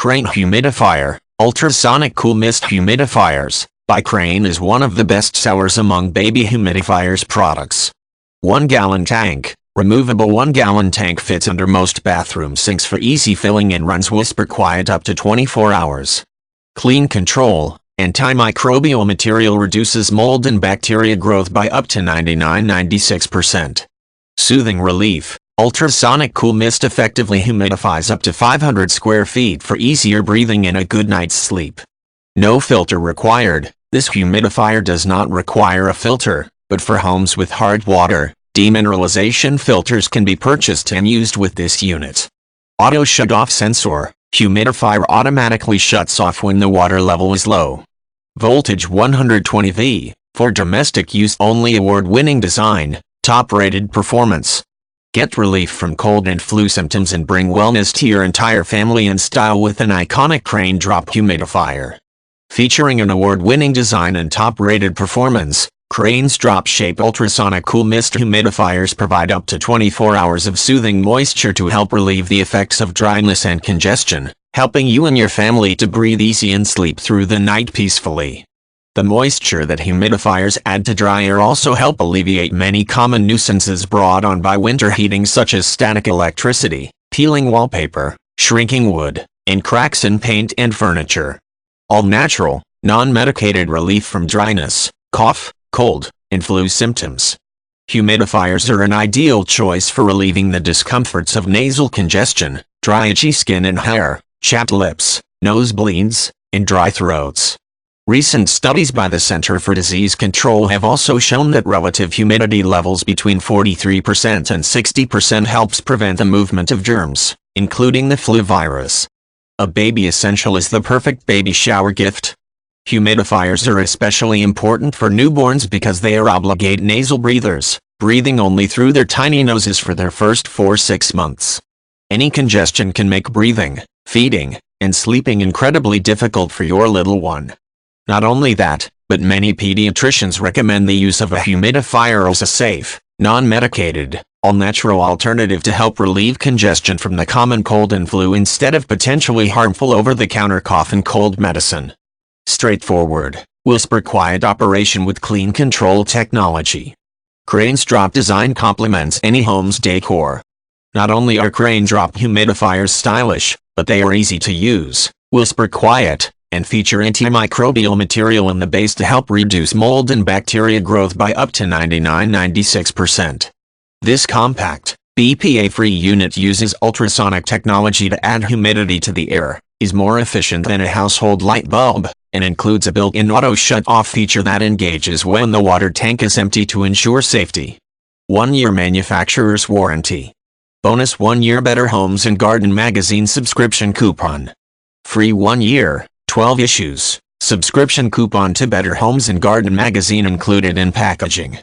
Crane Humidifier, Ultrasonic Cool Mist Humidifiers, by Crane is one of the best sellers among baby humidifiers products. 1 gallon tank, removable 1 gallon tank fits under most bathroom sinks for easy filling and runs whisper quiet up to 24 hours. Clean control, antimicrobial material reduces mold and bacteria growth by up to 99–96%. Soothing relief. Ultrasonic Cool Mist effectively humidifies up to 500 square feet for easier breathing and a good night's sleep. No filter required. This humidifier does not require a filter, but for homes with hard water, demineralization filters can be purchased and used with this unit. Auto shut-off sensor. Humidifier automatically shuts off when the water level is low. Voltage 120 V. For domestic use only. Award-winning design. Top-rated performance. Get relief from cold and flu symptoms and bring wellness to your entire family in style with an iconic Crane Drop Humidifier. Featuring an award-winning design and top-rated performance, Crane's drop-shaped ultrasonic cool mist humidifiers provide up to 24 hours of soothing moisture to help relieve the effects of dryness and congestion, helping you and your family to breathe easy and sleep through the night peacefully. The moisture that humidifiers add to dry air also help alleviate many common nuisances brought on by winter heating, such as static electricity, peeling wallpaper, shrinking wood, and cracks in paint and furniture. All natural, non-medicated relief from dryness, cough, cold, and flu symptoms. Humidifiers are an ideal choice for relieving the discomforts of nasal congestion, dry itchy skin and hair, chapped lips, nosebleeds, and dry throats. Recent studies by the Center for Disease Control have also shown that relative humidity levels between 43% and 60% helps prevent the movement of germs, including the flu virus. A baby essential is the perfect baby shower gift. Humidifiers are especially important for newborns because they are obligate nasal breathers, breathing only through their tiny noses for their first 4–6 months. Any congestion can make breathing, feeding, and sleeping incredibly difficult for your little one. Not only that, but many pediatricians recommend the use of a humidifier as a safe, non-medicated, all-natural alternative to help relieve congestion from the common cold and flu instead of potentially harmful over-the-counter cough and cold medicine. Straightforward, whisper-quiet operation with clean control technology. Crane's Drop design complements any home's decor. Not only are Crane Drop humidifiers stylish, but they are easy to use, whisper-quiet, and feature antimicrobial material in the base to help reduce mold and bacteria growth by up to 99–96%. This compact, BPA-free unit uses ultrasonic technology to add humidity to the air, is more efficient than a household light bulb, and includes a built-in auto shut-off feature that engages when the water tank is empty to ensure safety. 1-year manufacturer's warranty. Bonus 1-year Better Homes and Garden Magazine subscription coupon. Free 1-year, 12 issues, subscription coupon to Better Homes and Garden Magazine included in packaging.